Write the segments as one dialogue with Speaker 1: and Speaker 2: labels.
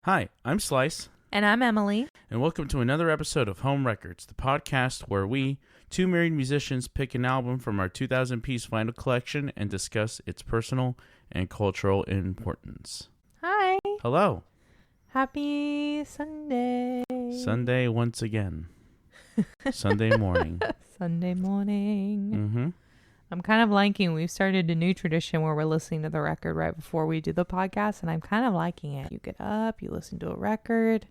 Speaker 1: Hi, I'm Slice.
Speaker 2: And I'm Emily.
Speaker 1: And welcome to another episode of Home Records, the podcast where we, two married musicians, pick an album from our 2000-piece vinyl collection and discuss its personal and cultural importance.
Speaker 2: Hi.
Speaker 1: Hello.
Speaker 2: Happy Sunday.
Speaker 1: Sunday once again. Sunday morning.
Speaker 2: Sunday morning.
Speaker 1: Mm-hmm.
Speaker 2: I'm kind of liking, we've started a new tradition where we're listening to the record right before we do the podcast, and I'm kind of liking it. You get up, you listen to a record.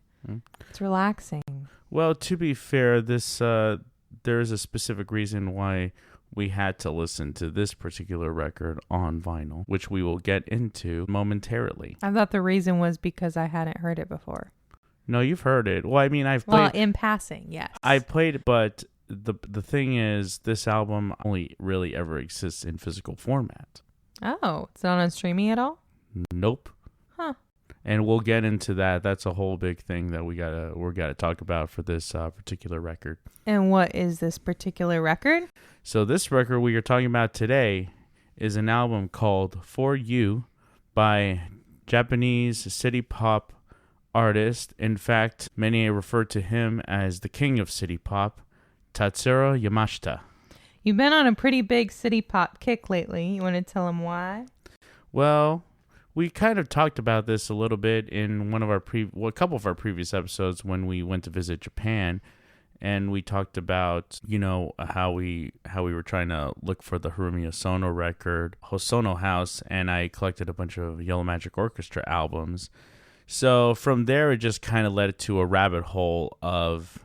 Speaker 2: It's relaxing.
Speaker 1: Well, to be fair, there is a specific reason why we had to listen to this particular record on vinyl, which we will get into momentarily.
Speaker 2: I thought the reason was because I hadn't heard it before.
Speaker 1: No, you've heard it. Well, I mean, I've played...
Speaker 2: Well, in passing, yes.
Speaker 1: I played it, but the thing is, this album only really ever exists in physical format.
Speaker 2: Oh, it's not on streaming at all?
Speaker 1: Nope.
Speaker 2: Huh.
Speaker 1: And we'll get into that. That's a whole big thing that we're gotta talk about for this particular record.
Speaker 2: And what is this particular record?
Speaker 1: So this record we are talking about today is an album called For You by Japanese city pop artist. In fact, many refer to him as the king of city pop, Tatsuro Yamashita.
Speaker 2: You've been on a pretty big city pop kick lately. You want to tell them why?
Speaker 1: Well, we kind of talked about this a little bit in one of our a couple of our previous episodes when we went to visit Japan, and we talked about, how we were trying to look for the Harumi Hosono record, Hosono House, and I collected a bunch of Yellow Magic Orchestra albums. So from there, it just kind of led to a rabbit hole of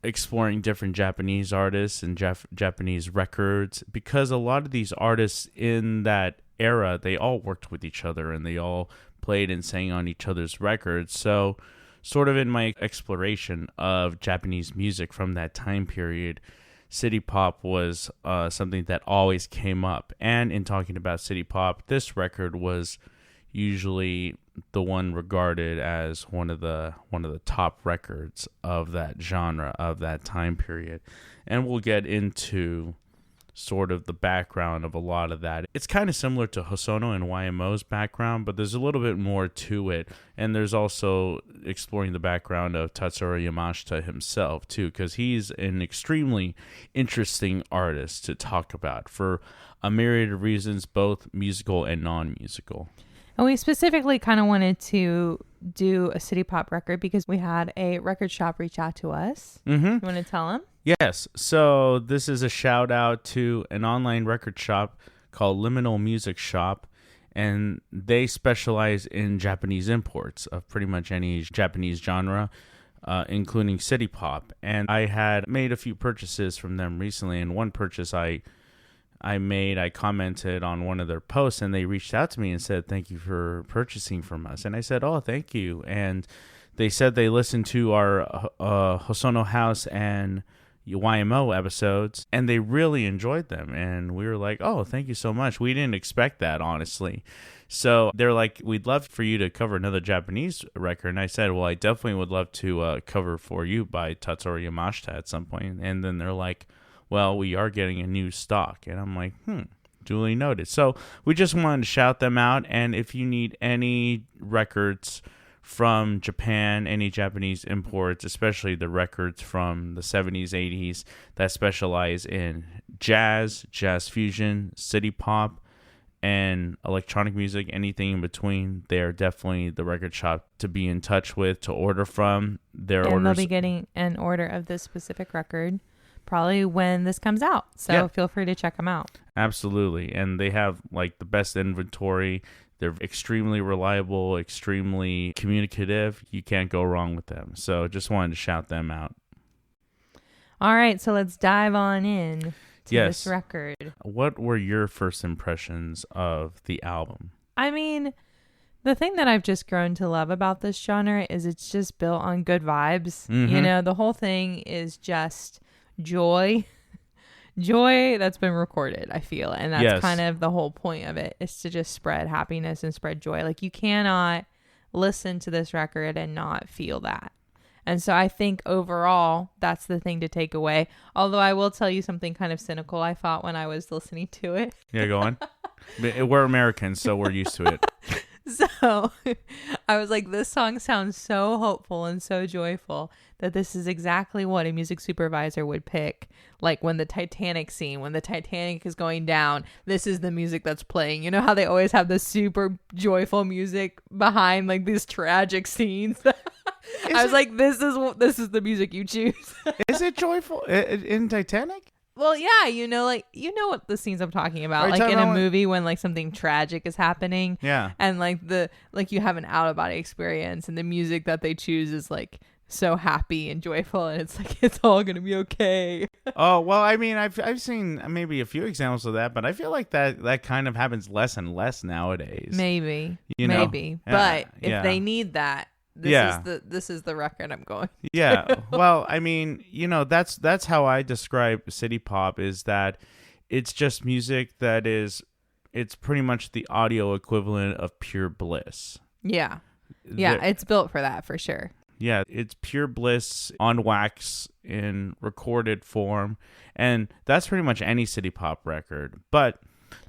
Speaker 1: exploring different Japanese artists and Japanese records, because a lot of these artists in that era, they all worked with each other and they all played and sang on each other's records. So sort of in my exploration of Japanese music from that time period, city pop was something that always came up. And in talking about city pop, this record was usually the one regarded as one of the top records of that genre, of that time period. And we'll get into sort of the background of a lot of that. It's kind of similar to Hosono and YMO's background, but there's a little bit more to it. And there's also exploring the background of Tatsuro Yamashita himself too, because he's an extremely interesting artist to talk about for a myriad of reasons, both musical and non-musical.
Speaker 2: And we specifically kind of wanted to do a city pop record because we had a record shop reach out to us. Mm-hmm. You want to tell them?
Speaker 1: Yes. So this is a shout out to an online record shop called Liminal Music Shop, and they specialize in Japanese imports of pretty much any Japanese genre, including city pop. And I had made a few purchases from them recently, and one purchase I commented on one of their posts, and they reached out to me and said, "Thank you for purchasing from us." And I said, "Oh, thank you." And they said they listened to our Hosono House and YMO episodes, and they really enjoyed them. And we were like, "Oh, thank you so much." We didn't expect that, honestly. So they're like, "We'd love for you to cover another Japanese record." And I said, "Well, I definitely would love to cover For You by Tatsuro Yamashita at some point." And then they're like, "Well, we are getting a new stock." And I'm like, duly noted. So we just wanted to shout them out. And if you need any records from Japan, any Japanese imports, especially the records from the 70s, 80s that specialize in jazz fusion, city pop, and electronic music, anything in between, they're definitely the record shop to be in touch with, to order from.
Speaker 2: And they'll be getting an order of this specific record probably when this comes out. So Feel free to check them out.
Speaker 1: Absolutely. And they have like the best inventory. They're extremely reliable, extremely communicative. You can't go wrong with them. So just wanted to shout them out.
Speaker 2: All right. So let's dive on in to this record.
Speaker 1: What were your first impressions of the album?
Speaker 2: I mean, the thing that I've just grown to love about this genre is it's just built on good vibes. Mm-hmm. The whole thing is just joy that's been recorded, I feel. And that's kind of the whole point of it, is to just spread happiness and spread joy. Like, you cannot listen to this record and not feel that. And so I think overall, that's the thing to take away. Although I will tell you something kind of cynical I thought when I was listening to it.
Speaker 1: Yeah, go on. We're Americans, so we're used to it.
Speaker 2: So I was like, this song sounds so hopeful and so joyful that this is exactly what a music supervisor would pick. Like when the Titanic scene, when the Titanic is going down, this is the music that's playing. You know how they always have the super joyful music behind like these tragic scenes? I was like, this is the music you choose.
Speaker 1: Is it joyful in Titanic?
Speaker 2: Well, yeah, like what the scenes I'm talking about, like in a movie when like something tragic is happening,
Speaker 1: yeah,
Speaker 2: and like you have an out of body experience, and the music that they choose is like so happy and joyful, and it's like it's all gonna be okay.
Speaker 1: Oh well, I mean, I've seen maybe a few examples of that, but I feel like that kind of happens less and less nowadays.
Speaker 2: Maybe,
Speaker 1: maybe,
Speaker 2: but if they need that. This is the record I'm going to.
Speaker 1: Yeah. Well, I mean, that's how I describe city pop, is that it's just music that it's pretty much the audio equivalent of pure bliss.
Speaker 2: Yeah. Yeah, it's built for that for sure.
Speaker 1: Yeah, it's pure bliss on wax in recorded form, and that's pretty much any city pop record. But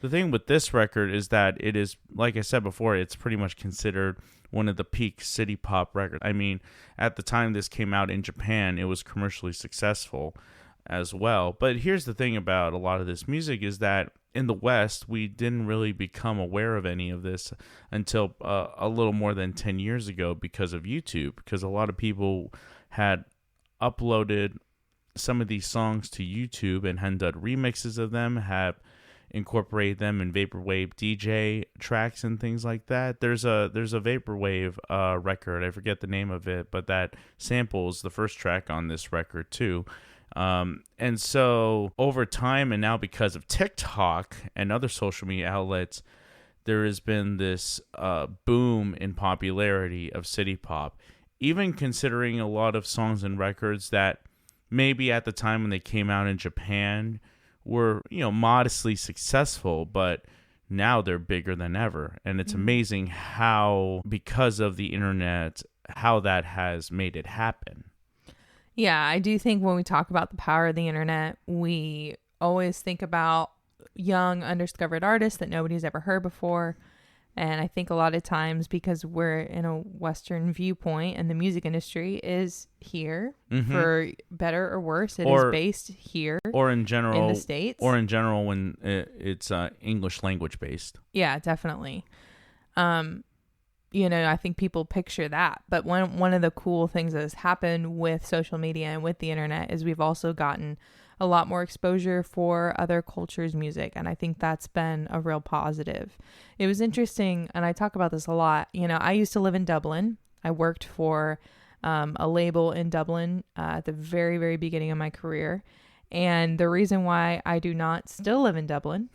Speaker 1: the thing with this record is that it is, like I said before, it's pretty much considered one of the peak city pop records. I mean, at the time this came out in Japan, it was commercially successful as well. But here's the thing about a lot of this music is that in the West, we didn't really become aware of any of this until a little more than 10 years ago because of YouTube, because a lot of people had uploaded some of these songs to YouTube and had done remixes of them, have incorporate them in vaporwave DJ tracks and things like that. There's a vaporwave record, I forget the name of it, but that samples the first track on this record too. And so over time, and now because of TikTok and other social media outlets, there has been this boom in popularity of city pop, even considering a lot of songs and records that maybe at the time when they came out in Japan were, modestly successful, but now they're bigger than ever. And it's amazing how, because of the internet, how that has made it happen.
Speaker 2: Yeah, I do think when we talk about the power of the internet, we always think about young, undiscovered artists that nobody's ever heard before. And I think a lot of times, because we're in a Western viewpoint and the music industry is here, for better or worse, it is based here,
Speaker 1: or in general
Speaker 2: in the States,
Speaker 1: or in general when it's English language based.
Speaker 2: Yeah, definitely. I think people picture that. But one of the cool things that has happened with social media and with the internet is we've also gotten a lot more exposure for other cultures' music. And I think that's been a real positive. It was interesting, and I talk about this a lot. I used to live in Dublin. I worked for a label in Dublin at the very, very beginning of my career. And the reason why I do not still live in Dublin,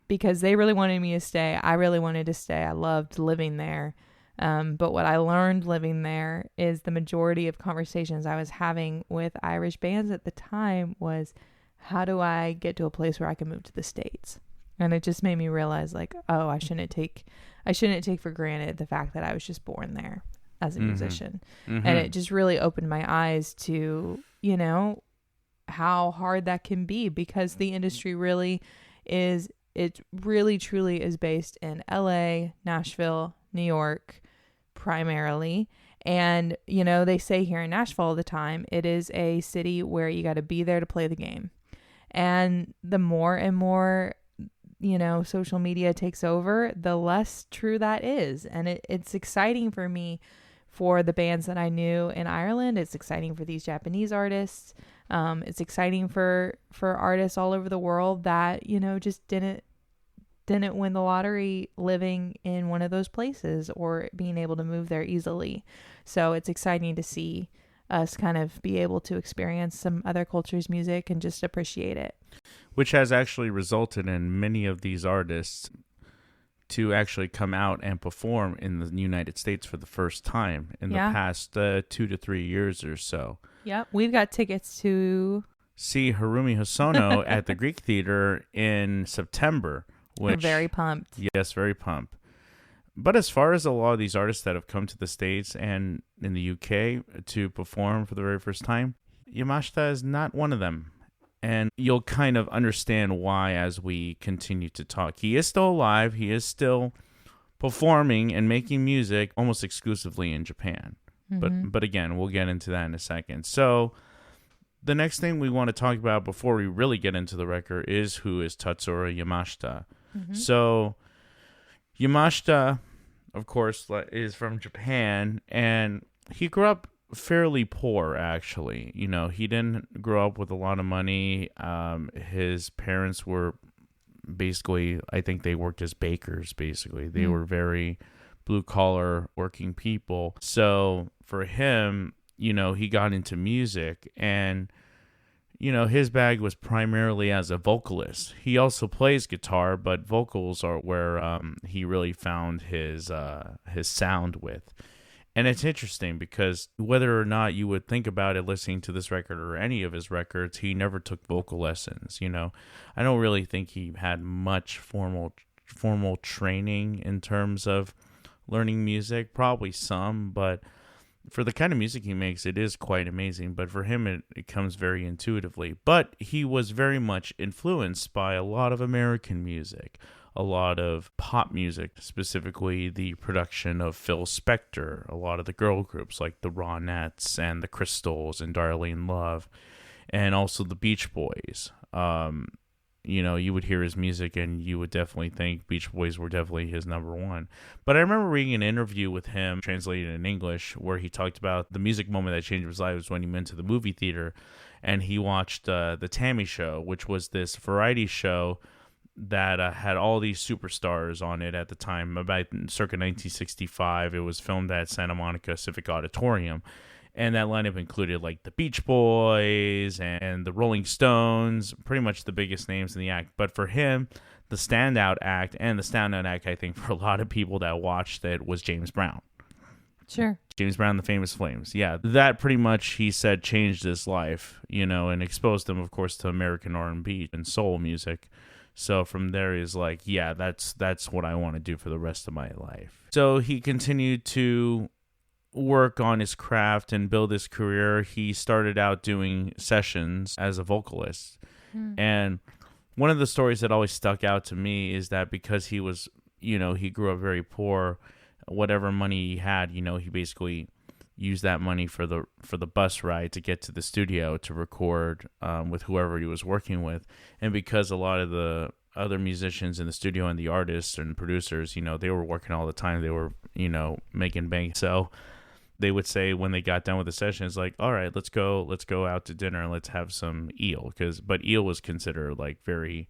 Speaker 2: because they really wanted me to stay. I really wanted to stay. I loved living there. But what I learned living there is the majority of conversations I was having with Irish bands at the time was, how do I get to a place where I can move to the States? And it just made me realize, like, oh, I shouldn't take for granted the fact that I was just born there as a musician. And it just really opened my eyes to, how hard that can be, because the industry really is, it really truly is based in LA, Nashville, New York, primarily. And, they say here in Nashville all the time, it is a city where you got to be there to play the game. And the more and more, social media takes over, the less true that is. And it's exciting for me for the bands that I knew in Ireland. It's exciting for these Japanese artists. It's exciting for artists all over the world that, just didn't win the lottery living in one of those places or being able to move there easily. So it's exciting to see us kind of be able to experience some other cultures' music and just appreciate it.
Speaker 1: Which has actually resulted in many of these artists to actually come out and perform in the United States for the first time in the past 2 to 3 years or so.
Speaker 2: Yep. We've got tickets to
Speaker 1: see Harumi Hosono at the Greek Theater in September.
Speaker 2: We're very pumped.
Speaker 1: Yes, very pumped. But as far as a lot of these artists that have come to the States and in the UK to perform for the very first time, Yamashita is not one of them. And you'll kind of understand why as we continue to talk. He is still alive. He is still performing and making music almost exclusively in Japan. But again, we'll get into that in a second. So the next thing we want to talk about before we really get into the record is who is Tatsuro Yamashita. So Yamashita, of course, is from Japan, and he grew up fairly poor, actually. You know, he didn't grow up with a lot of money. His parents were basically, I think they worked as bakers, basically. They were very blue-collar working people. So for him, you know, he got into music, and you know, his bag was primarily as a vocalist. He also plays guitar, but vocals are where he really found his sound with. And it's interesting because whether or not you would think about it listening to this record or any of his records, he never took vocal lessons. You know, I don't really think he had much formal training in terms of learning music. Probably some, but for the kind of music he makes, it is quite amazing. But for him, it comes very intuitively. But he was very much influenced by a lot of American music, a lot of pop music, specifically the production of Phil Spector, a lot of the girl groups like the Ronettes and the Crystals and Darlene Love, and also the Beach Boys. You know, you would hear his music and you would definitely think Beach Boys were definitely his number one. But I remember reading an interview with him, translated in English, where he talked about the music moment that changed his life was when he went to the movie theater and he watched the Tammy Show, which was this variety show that had all these superstars on it at the time, about circa 1965. It was filmed at Santa Monica Civic Auditorium. And that lineup included like the Beach Boys and the Rolling Stones, pretty much the biggest names in the act. But for him, the standout act, I think for a lot of people that watched it, was James Brown.
Speaker 2: Sure.
Speaker 1: James Brown, the Famous Flames. Yeah, that pretty much, he said, changed his life, you know, and exposed him, of course, to American R&B and soul music. So from there, he's like, yeah, that's what I want to do for the rest of my life. So he continued to work on his craft and build his career. He started out doing sessions as a vocalist. And one of the stories that always stuck out to me is that because he was, you know, he grew up very poor, whatever money he had, you know, he basically used that money for the bus ride to get to the studio to record with whoever he was working with. And because a lot of the other musicians in the studio and the artists and producers, you know, they were working all the time, they were, you know, making bank. So they would say when they got done with the session, it's like, all right, let's go out to dinner and let's have some eel. But eel was considered like very,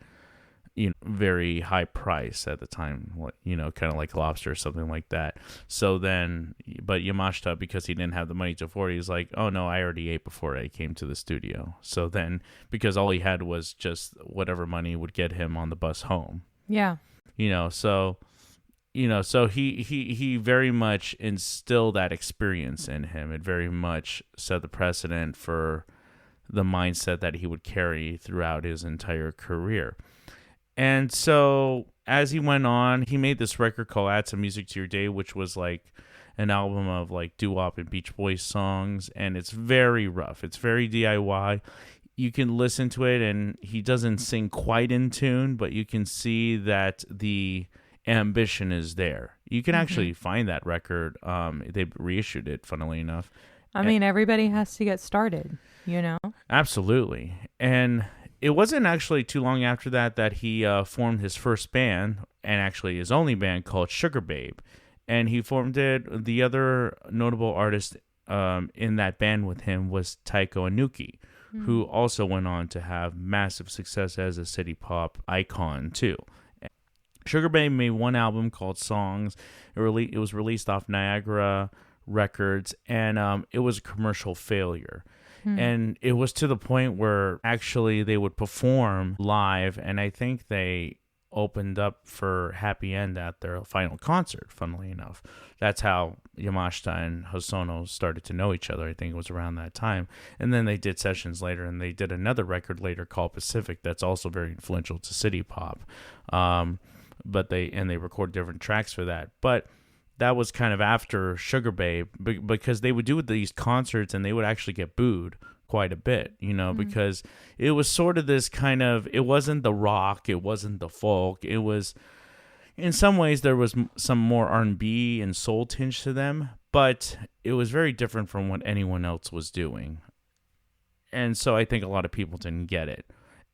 Speaker 1: you know, very high price at the time, you know, kind of like lobster or something like that. So then, but Yamashita, because he didn't have the money to afford it, he's like, oh no, I already ate before I came to the studio. So then, because all he had was just whatever money would get him on the bus home.
Speaker 2: Yeah.
Speaker 1: You know, so he very much instilled that experience in him. It very much set the precedent for the mindset that he would carry throughout his entire career. And so as he went on, he made this record called Add Some Music to Your Day, which was like an album of like doo-wop and Beach Boys songs. And it's very rough. It's very DIY. You can listen to it and he doesn't sing quite in tune, but you can see that the ambition is there. You can actually find that record. They reissued it, funnily enough.
Speaker 2: I mean, everybody has to get started, you know?
Speaker 1: Absolutely. And it wasn't actually too long after that he formed his first band, and actually his only band, called Sugar Babe. And he formed it. The other notable artist in that band with him was Taiko Inuki, who also went on to have massive success as a city pop icon too. Sugar Babe made one album called Songs. It was released off Niagara Records, and it was a commercial failure. And it was to the point where actually they would perform live, and I think they opened up for Happy End at their final concert, funnily enough. That's how Yamashita and Hosono started to know each other. I think it was around that time. And then they did sessions later, and they did another record later called Pacific that's also very influential to city pop. But they record different tracks for that. But that was kind of after Sugar Babe, because they would do these concerts and they would actually get booed quite a bit, you know, because it was sort of this kind of, it wasn't the rock, it wasn't the folk, it was In some ways, there was some more R&B and soul tinge to them, but it was very different from what anyone else was doing. And so I think a lot of people didn't get it.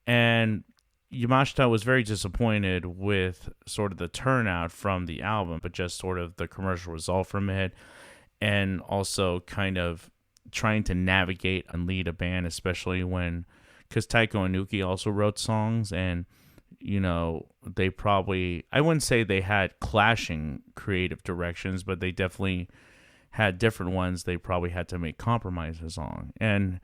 Speaker 1: And Yamashita was very disappointed with sort of the turnout from the album, but just sort of the commercial result from it, and also kind of trying to navigate and lead a band, especially because Taiko Inuki also wrote songs, and they probably, I wouldn't say they had clashing creative directions, but they definitely had different ones they probably had to make compromises on. And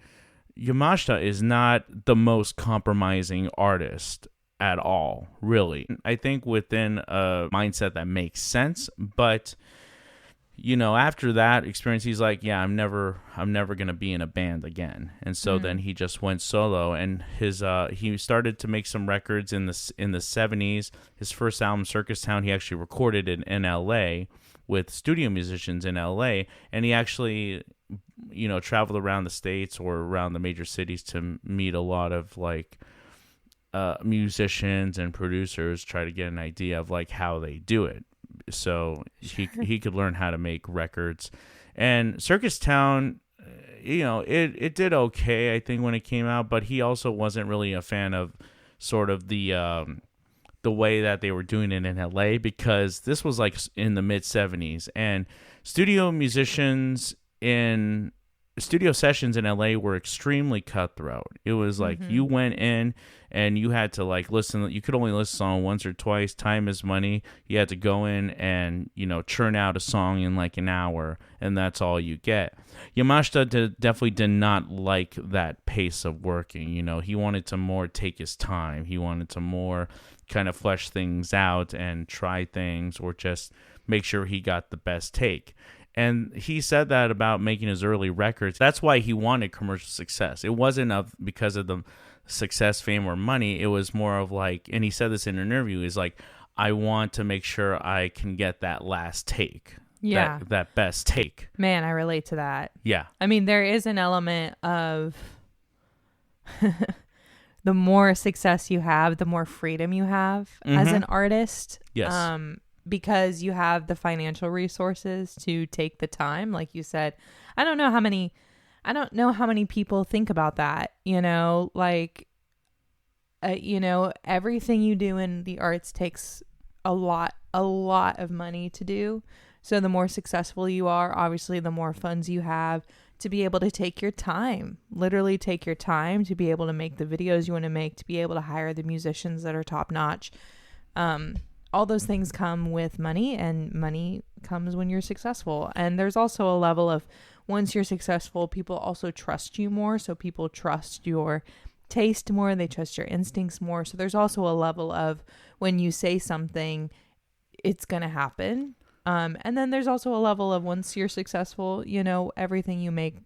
Speaker 1: Yamashita is not the most compromising artist at all, really. I think within a mindset that makes sense, but after that experience, he's like, yeah, I'm never going to be in a band again. And so then he just went solo, and he started to make some records in the 70s. His first album, Circus Town, he actually recorded it in LA with studio musicians in LA, and he actually traveled around the States or around the major cities to meet a lot of musicians and producers, try to get an idea of how they do it. So he could learn how to make records. And Circus Town, it did okay, I think, when it came out, but he also wasn't really a fan of sort of the way that they were doing it in LA, because this was in the mid 70s, and studio sessions in LA were extremely cutthroat. It was you went in and you had to listen. You could only listen to a song once or twice. Time is money. You had to go in and churn out a song in an hour, and that's all you get. Yamashita definitely did not like that pace of working. He wanted to more take his time. He wanted to more kind of flesh things out and try things, or just make sure he got the best take. And he said that about making his early records. That's why he wanted commercial success. It wasn't because of the success, fame, or money. It was more of and he said this in an interview, is I want to make sure I can get that last take.
Speaker 2: Yeah.
Speaker 1: That best take.
Speaker 2: Man, I relate to that.
Speaker 1: Yeah.
Speaker 2: I mean, there is an element of the more success you have, the more freedom you have as an artist.
Speaker 1: Yes.
Speaker 2: Because you have the financial resources to take the time, like you said. I don't know how many people think about that, everything you do in the arts takes a lot of money to do. So the more successful you are, obviously the more funds you have to be able to take your time, literally take your time to be able to make the videos you want to make, to be able to hire the musicians that are top notch. All those things come with money, and money comes when you're successful. And there's also a level of, once you're successful, people also trust you more. So people trust your taste more. They trust your instincts more. So there's also a level of, when you say something, it's going to happen. And then there's also a level of, once you're successful, everything you make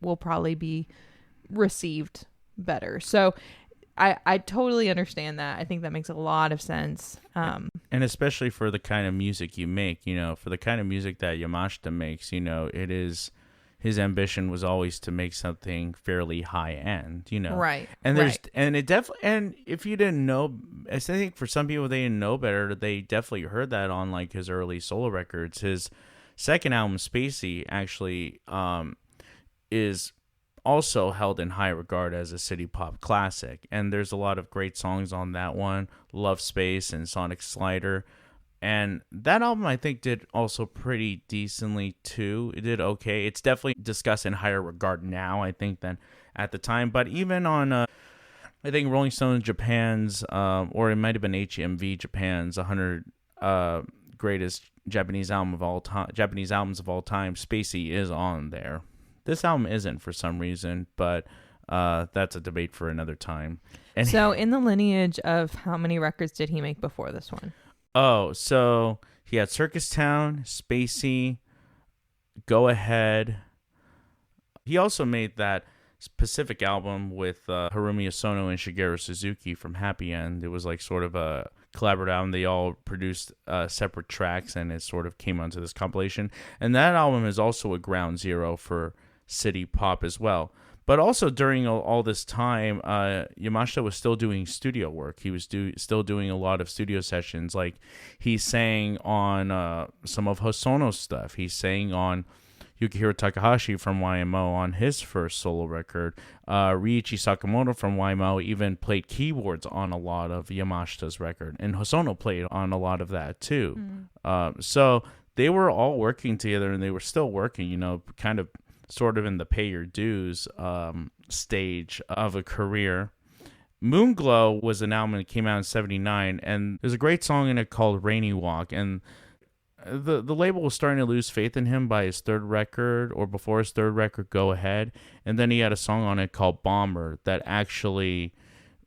Speaker 2: will probably be received better. So I totally understand that. I think that makes a lot of sense.
Speaker 1: And especially for the kind of music you make, for the kind of music that Yamashita makes, it is, his ambition was always to make something fairly high end,
Speaker 2: Right.
Speaker 1: And and it definitely, and if you didn't know, I think for some people they didn't know better, they definitely heard that on his early solo records. His second album, Spacey, actually is also held in high regard as a city pop classic, and there's a lot of great songs on that one, Love Space and Sonic Slider, and that album I think did also pretty decently too. It did okay. It's definitely discussed in higher regard now, I think, than at the time. But even on I think Rolling Stone Japan's or it might have been HMV Japan's 100 greatest Japanese albums of all time, Spacey is on there. This album isn't for some reason, but that's a debate for another time. And
Speaker 2: so in the lineage of how many records did he make before this one?
Speaker 1: Oh, so he had Circus Town, Spacey, Go Ahead. He also made that Pacific album with Harumi Osono and Shigeru Suzuki from Happy End. It was sort of a collaborative album. They all produced separate tracks, and it sort of came onto this compilation. And that album is also a ground zero for city pop as well. But also during all this time, Yamashita was still doing studio work. He was still doing a lot of studio sessions. Like he sang on some of Hosono's stuff. He sang on Yukihiro Takahashi from YMO on his first solo record. Ryuichi Sakamoto from YMO even played keyboards on a lot of Yamashita's record. And Hosono played on a lot of that too. So they were all working together, and they were still working, kind of sort of in the pay your dues stage of a career. Moonglow was an album that came out in 1979, and there's a great song in it called Rainy Walk, and the label was starting to lose faith in him by his third record, or before his third record, Go Ahead, and then he had a song on it called Bomber that actually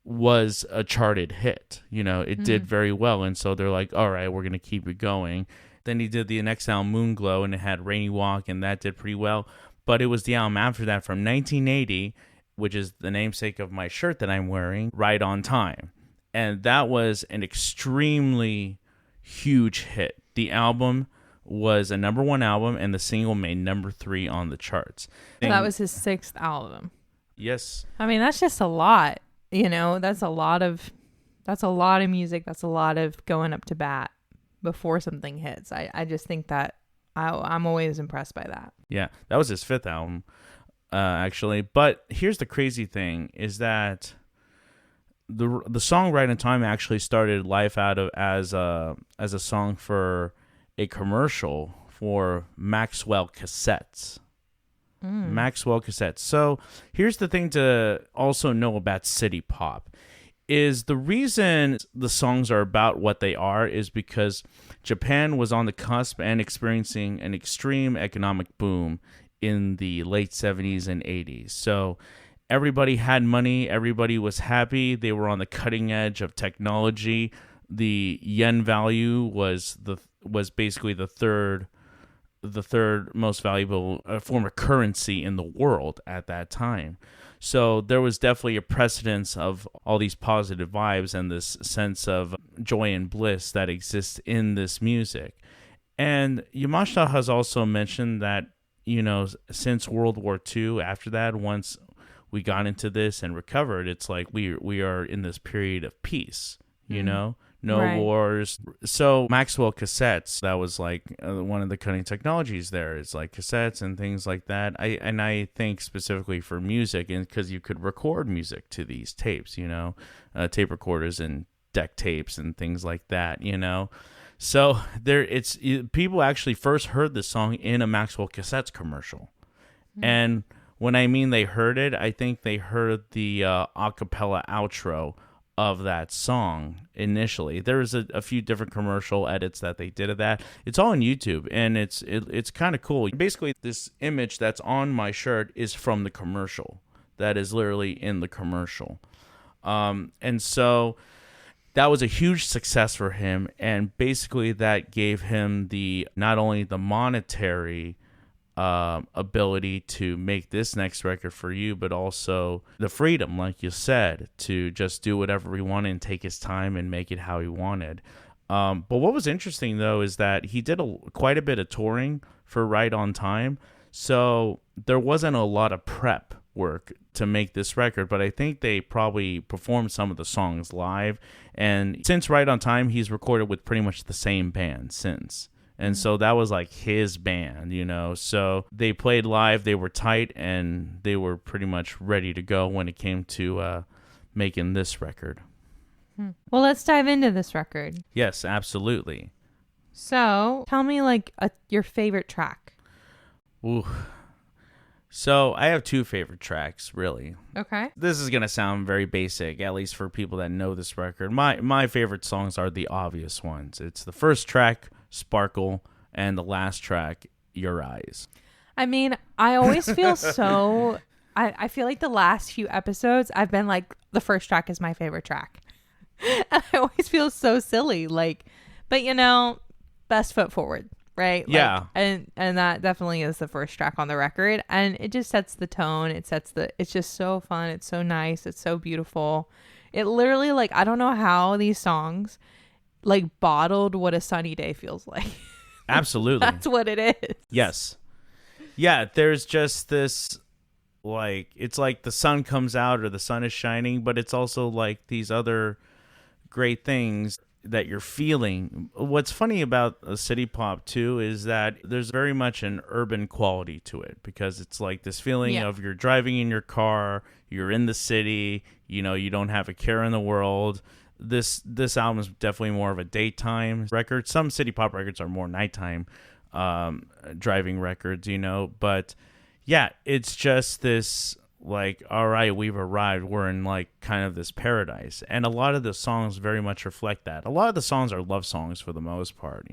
Speaker 1: was a charted hit. It did very well, and so they're like, all right, we're going to keep it going. Then he did the next album, Moonglow, and it had Rainy Walk, and that did pretty well. But it was the album after that from 1980, which is the namesake of my shirt that I'm wearing, Right on Time. And that was an extremely huge hit. The album was a number 1 album, and the single made number 3 on the charts.
Speaker 2: So that was his 6th album.
Speaker 1: Yes.
Speaker 2: I mean, that's just a lot. That's a lot of music. That's a lot of going up to bat before something hits. I just think that I'm always impressed by that.
Speaker 1: Yeah, that was his 5th album, actually. But here's the crazy thing, is that the song Right on Time actually started life out of as a song for a commercial for Maxwell cassettes. Maxwell cassettes. So here's the thing to also know about city pop, is the reason the songs are about what they are is because Japan was on the cusp and experiencing an extreme economic boom in the late 70s and 80s. So everybody had money, everybody was happy, they were on the cutting edge of technology. The yen value was basically the third most valuable form of currency in the world at that time. So there was definitely a precedence of all these positive vibes and this sense of joy and bliss that exists in this music. And Yamashita has also mentioned that, since World War II, after that, once we got into this and recovered, it's like we are in this period of peace, No
Speaker 2: right.
Speaker 1: wars. So Maxwell cassettes, that was like one of the cutting technologies there. It's like cassettes and things like that. I think specifically for music, and because you could record music to these tapes, tape recorders and deck tapes and things like that, So people actually first heard this song in a Maxwell cassettes commercial. And when I mean they heard it, I think they heard the a cappella outro of that song initially. There was a few different commercial edits that they did of that. It's all on YouTube, and it's kind of cool. Basically, this image that's on my shirt is from the commercial. That is literally in the commercial. And so that was a huge success for him, and basically that gave him not only the monetary ability to make this next record for you, but also the freedom, like you said, to just do whatever he wanted and take his time and make it how he wanted. But what was interesting, though, is that he did quite a bit of touring for Right on Time, so there wasn't a lot of prep work to make this record, but I think they probably performed some of the songs live, and since Right on Time, he's recorded with pretty much the same band since. And so that was like his band, So they played live, they were tight, and they were pretty much ready to go when it came to making this record.
Speaker 2: Well, let's dive into this record.
Speaker 1: Yes, absolutely.
Speaker 2: So tell me your favorite track.
Speaker 1: Ooh. So I have 2 favorite tracks, really.
Speaker 2: Okay.
Speaker 1: This is going to sound very basic, at least for people that know this record. My favorite songs are the obvious ones. It's the first track, Sparkle, and the last track, Your Eyes.
Speaker 2: I mean, I always feel so... I feel like the last few episodes, I've been like, the first track is my favorite track. And I always feel so silly. But best foot forward, right?
Speaker 1: Yeah.
Speaker 2: And that definitely is the first track on the record. And it just sets the tone. It's just so fun. It's so nice. It's so beautiful. It literally, I don't know how these songs... bottled what a sunny day feels like.
Speaker 1: Absolutely.
Speaker 2: That's what it is.
Speaker 1: Yes. Yeah, there's just this like it's like the sun comes out or the sun is shining, but it's also like these other great things that you're feeling. What's funny about a city pop too is that there's very much an urban quality to it, because it's like this feeling of you're driving in your car, you're in the city, you don't have a care in the world. This album is definitely more of a daytime record. Some city pop records are more nighttime driving records, but yeah, it's just this like, all right, we've arrived. We're in like kind of this paradise. And a lot of the songs very much reflect that. A lot of the songs are love songs for the most part,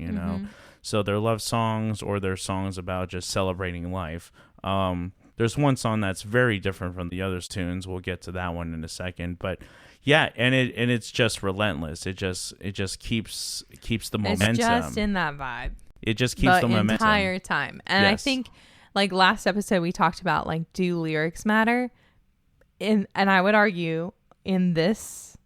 Speaker 1: So they're love songs, or they're songs about just celebrating life. There's one song that's very different from the others' tunes. We'll get to that one in a second. But yeah, and it's just relentless. It just keeps the momentum. It's
Speaker 2: just in that vibe.
Speaker 1: It just keeps the momentum
Speaker 2: the entire time. And I think, like last episode, we talked about like, do lyrics matter? And I would argue in this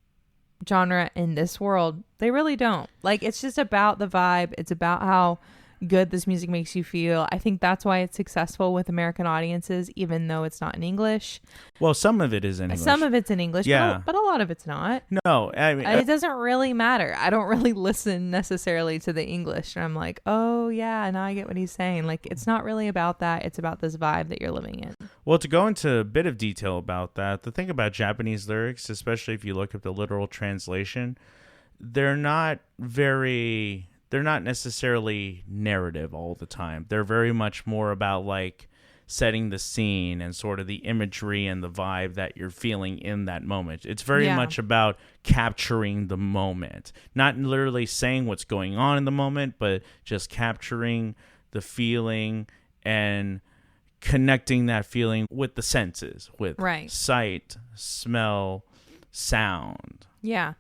Speaker 2: genre, in this world, they really don't. Like, it's just about the vibe. It's about how good this music makes you feel. I think that's why it's successful with American audiences, even though it's not in English.
Speaker 1: Well, some of it is in English.
Speaker 2: Some of it's in English, but a lot of it's not.
Speaker 1: No, I mean,
Speaker 2: it doesn't really matter. I don't really listen necessarily to the English. And I'm like, oh yeah, now I get what he's saying. Like, it's not really about that. It's about this vibe that you're living in.
Speaker 1: Well, to go into a bit of detail about that, the thing about Japanese lyrics, especially if you look at the literal translation, they're not necessarily narrative all the time. They're very much more about like setting the scene and sort of the imagery and the vibe that you're feeling in that moment. It's very much about capturing the moment, not literally saying what's going on in the moment, but just capturing the feeling and connecting that feeling with the senses, with sight, smell, sound.
Speaker 2: Yeah.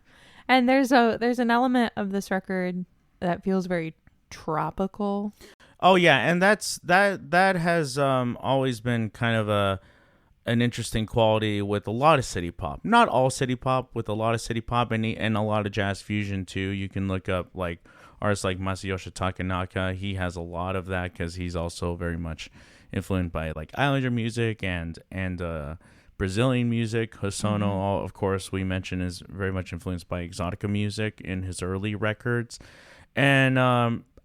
Speaker 2: And there's an element of this record that feels very tropical.
Speaker 1: Oh yeah, and that has always been kind of an interesting quality with a lot of city pop. Not all city pop, with a lot of city pop and a lot of jazz fusion too. You can look up like artists like Masayoshi Takanaka. He has a lot of that because he's also very much influenced by like Islander music and Brazilian music. Hosono, of course, we mentioned, is very much influenced by exotica music in his early records. And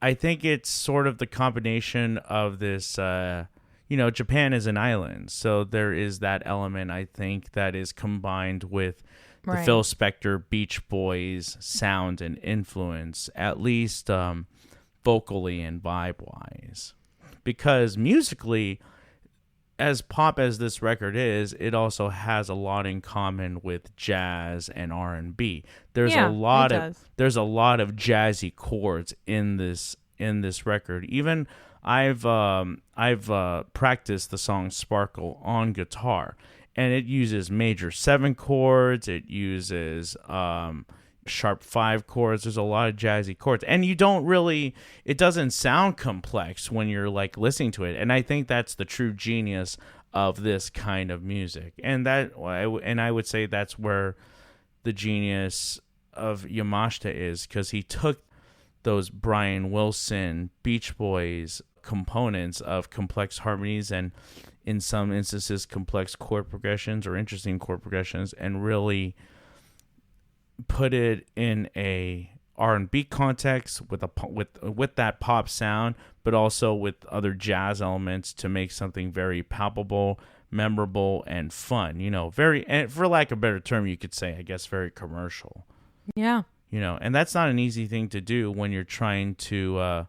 Speaker 1: I think it's sort of the combination of this, Japan is an island. So there is that element, I think, that is combined with the Phil Spector Beach Boys sound and influence, at least vocally and vibe-wise. Because musically, as pop as this record is, it also has a lot in common with jazz and R&B. There's a lot of jazzy chords in this record. Even I've practiced the song Sparkle on guitar, and it uses major 7 chords. It uses sharp 5 chords. There's a lot of jazzy chords, and it doesn't sound complex when you're like listening to it. And I think that's the true genius of this kind of music, and I would say that's where the genius of Yamashita is, because he took those Brian Wilson Beach Boys components of complex harmonies and in some instances complex chord progressions or interesting chord progressions, and really put it in a R&B context with that pop sound, but also with other jazz elements to make something very palpable, memorable, and fun. Very, and for lack of a better term, you could say, I guess, very commercial.
Speaker 2: Yeah.
Speaker 1: And that's not an easy thing to do when you're trying to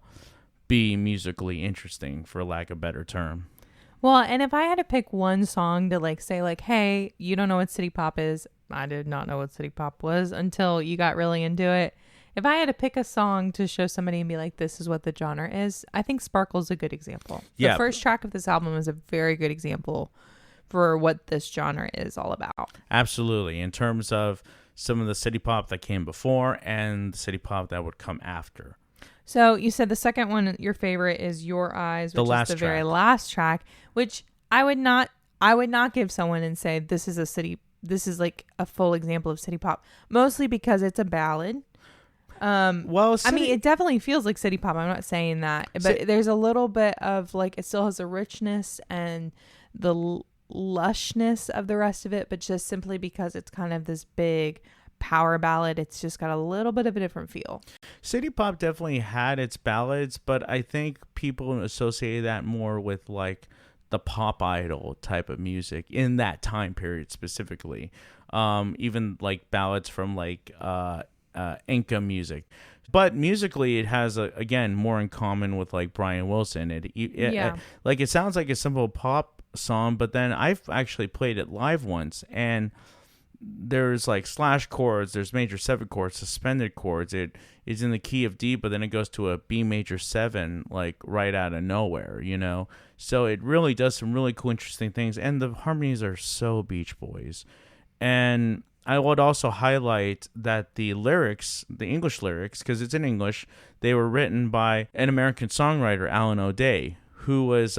Speaker 1: be musically interesting, for lack of a better term.
Speaker 2: Well, and if I had to pick one song to like say like, hey, you don't know what city pop is. I did not know what city pop was until you got really into it. If I had to pick a song to show somebody and be like, this is what the genre is, I think Sparkle's a good example. The first track of this album is a very good example for what this genre is all about.
Speaker 1: Absolutely. In terms of some of the city pop that came before and the city pop that would come after.
Speaker 2: So you said the second one, your favorite, is Your Eyes, which is the very last track, which I would not give someone and say this is like a full example of city pop, mostly because it's a ballad. I mean, it definitely feels like city pop. I'm not saying that, but there's a little bit of like, it still has a richness and the lushness of the rest of it, but just simply because it's kind of this big power ballad, it's just got a little bit of a different feel.
Speaker 1: City pop definitely had its ballads, but I think people associate that more with like the pop idol type of music in that time period specifically. Even like ballads from like Inca music. But musically, it has, again, more in common with like Brian Wilson. It sounds like a simple pop song, but then I've actually played it live once, and there's like slash chords, there's major 7 chords, suspended chords. It is in the key of D, but then it goes to a B major 7, like right out of nowhere, you know? So it really does some really cool, interesting things. And the harmonies are so Beach Boys. And I would also highlight that the lyrics, the English lyrics, because it's in English, they were written by an American songwriter, Alan O'Day, who was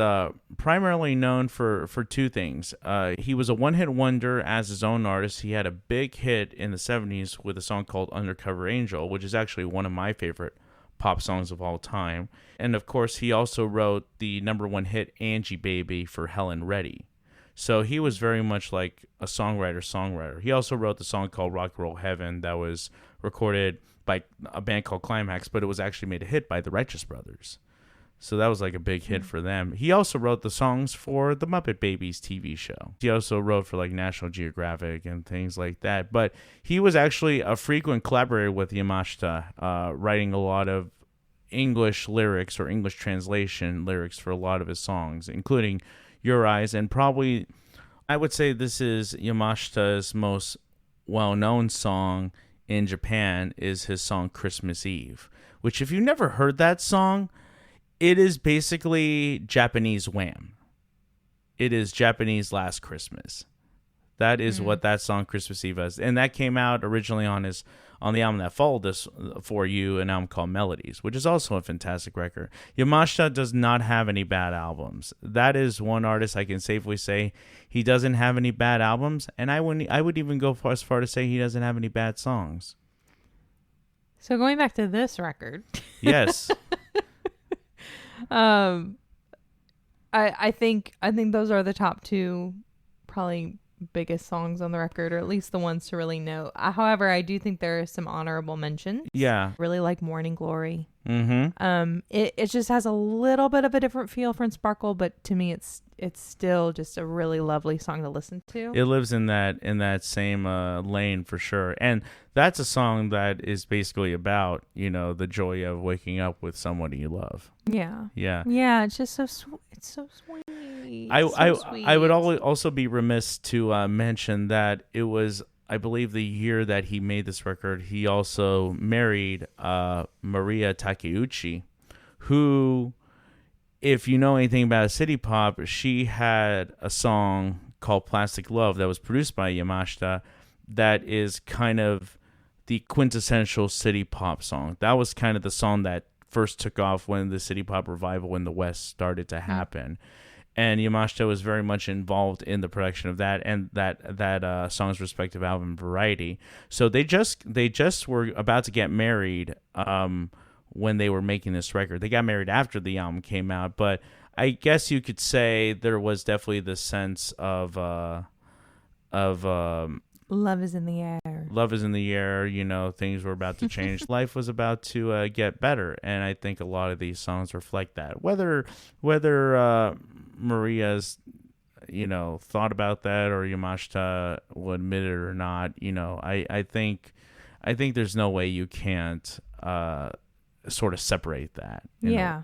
Speaker 1: primarily known for 2 things. He was a one-hit wonder as his own artist. He had a big hit in the 70s with a song called Undercover Angel, which is actually one of my favorite pop songs of all time. And of course, he also wrote the #1 hit Angie Baby for Helen Reddy. So he was very much like a songwriter. He also wrote the song called Rock Roll Heaven that was recorded by a band called Climax, but it was actually made a hit by the Righteous Brothers. So that was like a big hit for them. He also wrote the songs for the Muppet Babies TV show. He also wrote for like National Geographic and things like that. But he was actually a frequent collaborator with Yamashita, writing a lot of English lyrics or English translation lyrics for a lot of his songs, including Your Eyes. And probably, I would say this is Yamashita's most well-known song in Japan is his song Christmas Eve, which if you've never heard that song, it is basically Japanese Wham. It is Japanese Last Christmas. That is what that song Christmas Eve is. And that came out originally on the album that followed this for you, an album called Melodies, which is also a fantastic record. Yamashita does not have any bad albums. That is one artist I can safely say he doesn't have any bad albums, and I would even go as far to say he doesn't have any bad songs.
Speaker 2: So going back to this record.
Speaker 1: Yes.
Speaker 2: I think those are the top 2 probably biggest songs on the record, or at least the ones to really note. However, I do think there are some honorable mentions.
Speaker 1: Yeah.
Speaker 2: Really like Morning Glory.
Speaker 1: Mm-hmm.
Speaker 2: It just has a little bit of a different feel from Sparkle, but to me it's still just a really lovely song to listen to.
Speaker 1: It lives in that same lane for sure. And that's a song that is basically about, the joy of waking up with someone you love.
Speaker 2: Yeah.
Speaker 1: Yeah.
Speaker 2: Yeah, it's just so it's so sweet.
Speaker 1: I would also be remiss to mention that it was, I believe, the year that he made this record, he also married Maria Takeuchi, who, if you know anything about city pop, she had a song called Plastic Love that was produced by Yamashita that is kind of the quintessential city pop song. That was kind of the song that first took off when the city pop revival in the West started to happen. And Yamashita was very much involved in the production of that and that song's respective album Variety. So they just were about to get married when they were making this record. They got married after the album came out, but I guess you could say there was definitely the sense of
Speaker 2: love is in the air.
Speaker 1: Love is in the air. Things were about to change. Life was about to get better, and I think a lot of these songs reflect that. Whether Maria's thought about that or Yamashita will admit it or not, I think there's no way you can't sort of separate that.
Speaker 2: Yeah.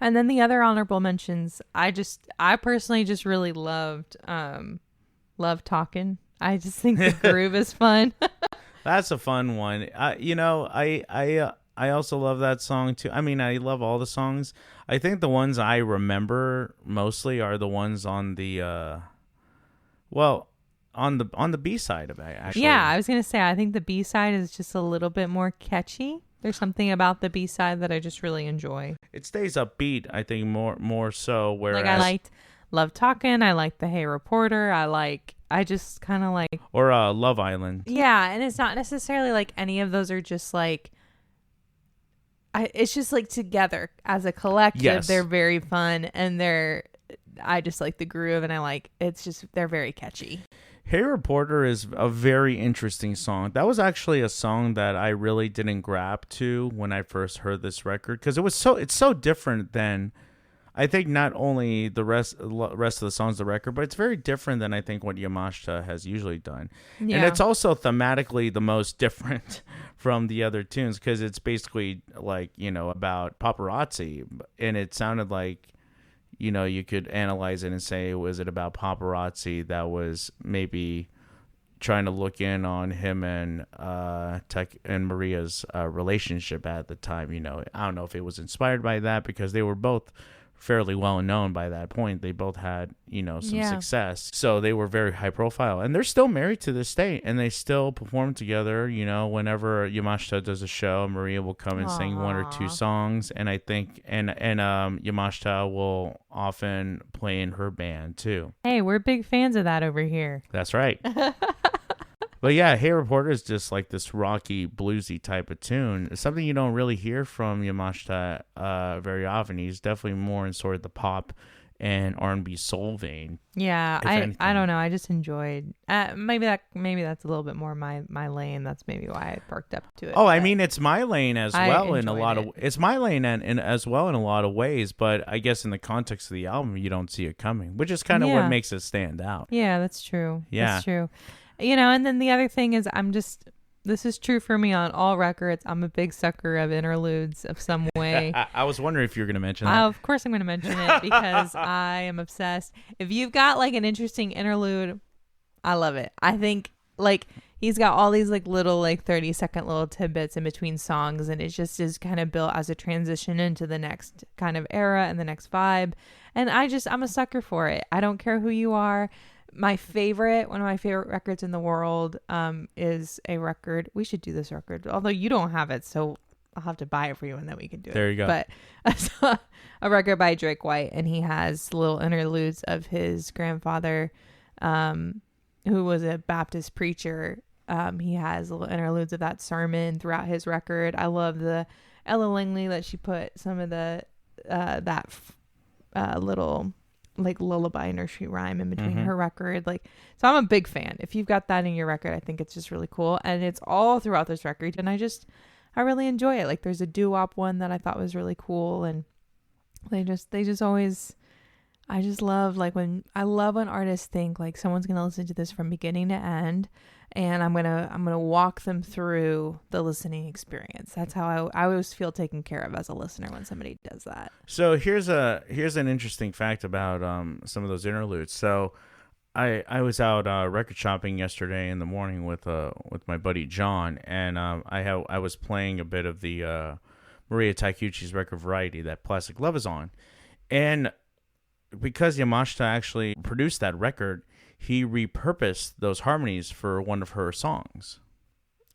Speaker 2: And then the other honorable mentions, I personally just really loved Talkin'. I just think the groove is fun.
Speaker 1: That's a fun one. I also love that song too. I mean, I love all the songs. I think the ones I remember mostly are the ones on the on the B side of it, actually.
Speaker 2: Yeah, I was gonna say I think the B side is just a little bit more catchy. There's something about the B side that I just really enjoy.
Speaker 1: It stays upbeat, I think, more so. Whereas,
Speaker 2: like, I liked Love Talkin', I like the Hey Reporter, I just kind of like,
Speaker 1: or Love Island.
Speaker 2: Yeah, and it's not necessarily like any of those are just like, it's just like together as a collective. Yes. They're very fun, and I just like the groove, and they're very catchy.
Speaker 1: Hey Reporter is a very interesting song. That was actually a song that I really didn't grab to when I first heard this record, because it's so different than, I think, not only the rest of the songs of the record, but it's very different than I think what Yamashita has usually done.
Speaker 2: Yeah.
Speaker 1: And it's also thematically the most different from the other tunes, because it's basically like, about paparazzi, and it sounded like, you could analyze it and say, was it about paparazzi that was maybe trying to look in on him and Tech and Maria's relationship at the time? I don't know if it was inspired by that, because they were both fairly well known by that point. They both had, some success. So they were very high profile, and they're still married to this day, and they still perform together. Whenever Yamashita does a show, Maria will come and sing one or two songs. And I think, and Yamashita will often play in her band too.
Speaker 2: Hey, we're big fans of that over here.
Speaker 1: That's right. But yeah, Hey Reporter is just like this rocky, bluesy type of tune. It's something you don't really hear from Yamashita very often. He's definitely more in sort of the pop and R&B soul vein.
Speaker 2: Yeah, I don't know. I just enjoyed. Maybe that's a little bit more my lane. That's maybe why I perked up to it.
Speaker 1: Oh, I mean, it's my lane as well in a lot of. It's my lane and as well in a lot of ways. But I guess in the context of the album, you don't see it coming, which is kind of what makes it stand out.
Speaker 2: Yeah, that's true.
Speaker 1: Yeah,
Speaker 2: that's true. And then the other thing is, this is true for me on all records. I'm a big sucker of interludes of some way.
Speaker 1: I was wondering if you were going to mention that.
Speaker 2: Of course I'm going to mention it, because I am obsessed. If you've got like an interesting interlude, I love it. I think like he's got all these like little like 30-second little tidbits in between songs, and it just is kind of built as a transition into the next kind of era and the next vibe. And I'm a sucker for it. I don't care who you are. One of my favorite records in the world is a record. We should do this record, although you don't have it, so I'll have to buy it for you and then we can do it.
Speaker 1: There you go.
Speaker 2: But a record by Drake White, and he has little interludes of his grandfather, who was a Baptist preacher. He has little interludes of that sermon throughout his record. I love the Ella Langley that she put some of the little like lullaby nursery rhyme in between her record. Like, so I'm a big fan. If you've got that in your record, I think it's just really cool, and it's all throughout this record, and I really enjoy it. Like, there's a doo-wop one that I thought was really cool, and they just always, I love when artists think like someone's gonna listen to this from beginning to end, and I'm gonna walk them through the listening experience. That's how I always feel taken care of as a listener when somebody does that.
Speaker 1: So here's an interesting fact about some of those interludes. So I was out record shopping yesterday in the morning with my buddy John, and I was playing a bit of the Maria Takeuchi's record Variety that Plastic Love is on, and because Yamashita actually produced that record, he repurposed those harmonies for one of her songs.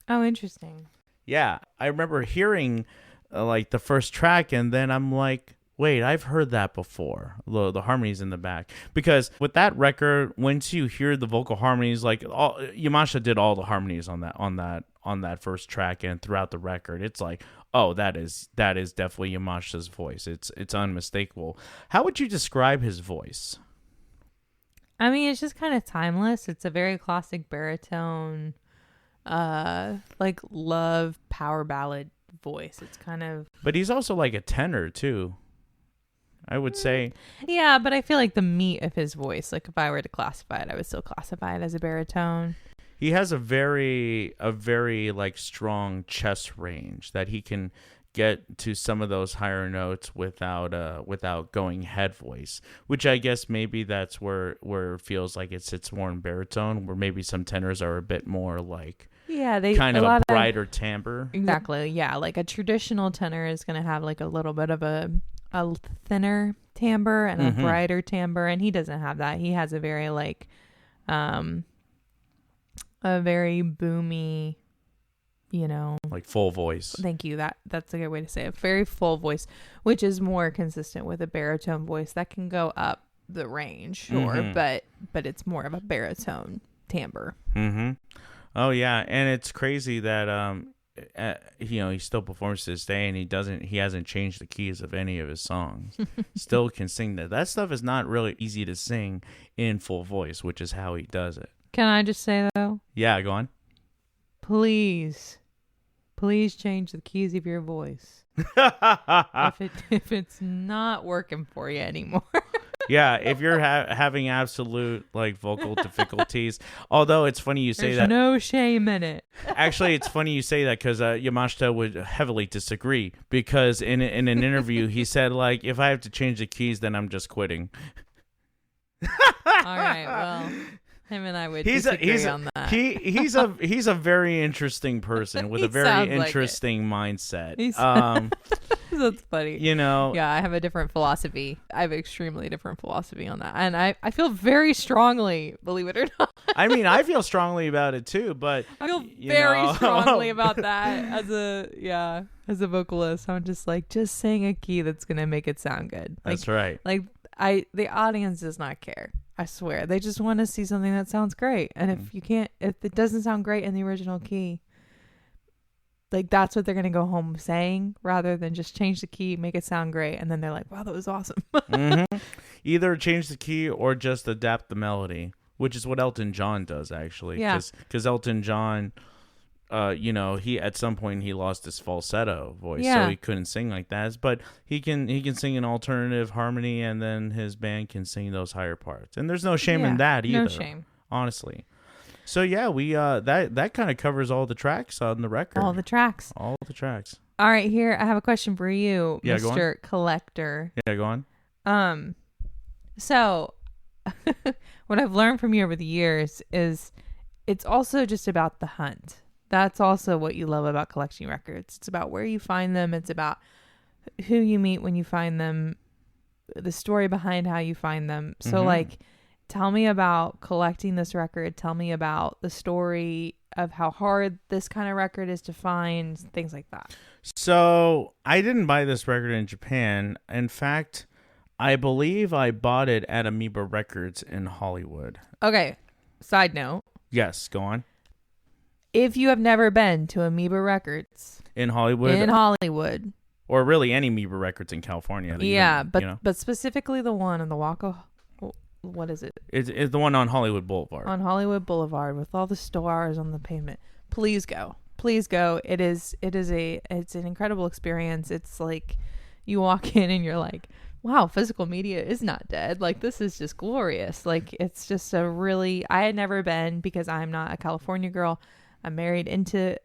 Speaker 2: Oh, interesting.
Speaker 1: Yeah, I remember hearing like the first track, and then I'm like, wait, I've heard that before. The harmonies in the back, because with that record, once you hear the vocal harmonies, like Yamashita did all the harmonies on that first track and throughout the record, it's like, oh, that is definitely Yamashita's voice. It's unmistakable. How would you describe his voice?
Speaker 2: I mean, it's just kind of timeless. It's a very classic baritone, like love power ballad voice. It's kind of.
Speaker 1: But he's also like a tenor too, I would say.
Speaker 2: Yeah, but I feel like the meat of his voice, like if I were to classify it, I would still classify it as a baritone.
Speaker 1: He has a very like strong chest range that he can get to some of those higher notes without going head voice, which I guess maybe that's where it feels like it sits more in baritone, where maybe some tenors are a bit more like
Speaker 2: they
Speaker 1: kind of a brighter timbre.
Speaker 2: Exactly. Yeah, like a traditional tenor is going to have like a little bit of a thinner timbre and a brighter timbre, and he doesn't have that. He has a very like a very boomy,
Speaker 1: like full voice.
Speaker 2: Thank you. That's a good way to say it. Very full voice, which is more consistent with a baritone voice that can go up the range, sure, but it's more of a baritone timbre.
Speaker 1: Oh yeah, and it's crazy that he still performs to this day, and he hasn't changed the keys of any of his songs. Still can sing that. That stuff is not really easy to sing in full voice, which is how he does it.
Speaker 2: Can I just say though?
Speaker 1: Yeah, go on.
Speaker 2: Please change the keys of your voice. if it's not working for you anymore.
Speaker 1: Yeah, if you're having absolute like vocal difficulties, although it's funny you say
Speaker 2: There's
Speaker 1: that.
Speaker 2: no shame in it.
Speaker 1: Actually, it's funny you say that because Yamashita would heavily disagree because in an interview he said like, if I have to change the keys, then I'm just quitting.
Speaker 2: All right, well. Him and I would disagree on that.
Speaker 1: He's a very interesting person with a very interesting mindset.
Speaker 2: That's funny.
Speaker 1: Yeah,
Speaker 2: I have a different philosophy. I have an extremely different philosophy on that. And I feel very strongly, believe it or not.
Speaker 1: I mean, I feel strongly about it too, but
Speaker 2: I feel very strongly about that as a vocalist. I'm just like, just sing a key that's going to make it sound good.
Speaker 1: That's right.
Speaker 2: Like the audience does not care. I swear. They just want to see something that sounds great. And if it doesn't sound great in the original key, like that's what they're going to go home saying rather than just change the key, make it sound great. And then they're like, wow, that was awesome.
Speaker 1: Mm-hmm. Either change the key or just adapt the melody, which is what Elton John does actually.
Speaker 2: Yeah.
Speaker 1: Because Elton John, he at some point he lost his falsetto voice,
Speaker 2: Yeah.
Speaker 1: so he couldn't sing like that. But he can sing an alternative harmony, and then his band can sing those higher parts. And there's no shame in that either.
Speaker 2: No shame,
Speaker 1: honestly. So yeah, we that kind of covers all the tracks on the record.
Speaker 2: all the tracks.
Speaker 1: All
Speaker 2: right, here I have a question for you,
Speaker 1: Yeah, go on.
Speaker 2: Mr. Collector.
Speaker 1: Yeah, go on.
Speaker 2: So what I've learned from you over the years is it's also just about the hunt. That's also what you love about collecting records. It's about where you find them. It's about who you meet when you find them, the story behind how you find them. So like, tell me about collecting this record. Tell me about the story of how hard this kind of record is to find, things like that.
Speaker 1: So I didn't buy this record in Japan. In fact, I believe I bought it at Amoeba Records in Hollywood.
Speaker 2: Okay. Side note.
Speaker 1: Yes, go on.
Speaker 2: If you have never been to Amoeba Records
Speaker 1: In Hollywood, or really any Amoeba Records in California.
Speaker 2: But specifically the one on the what is it?
Speaker 1: It's the one on Hollywood Boulevard.
Speaker 2: On Hollywood Boulevard with all the stars on the pavement. Please go. It's an incredible experience. It's like you walk in and you're like, wow, physical media is not dead. Like, this is just glorious. Like, it's just I had never been because I'm not a California girl. I'm married into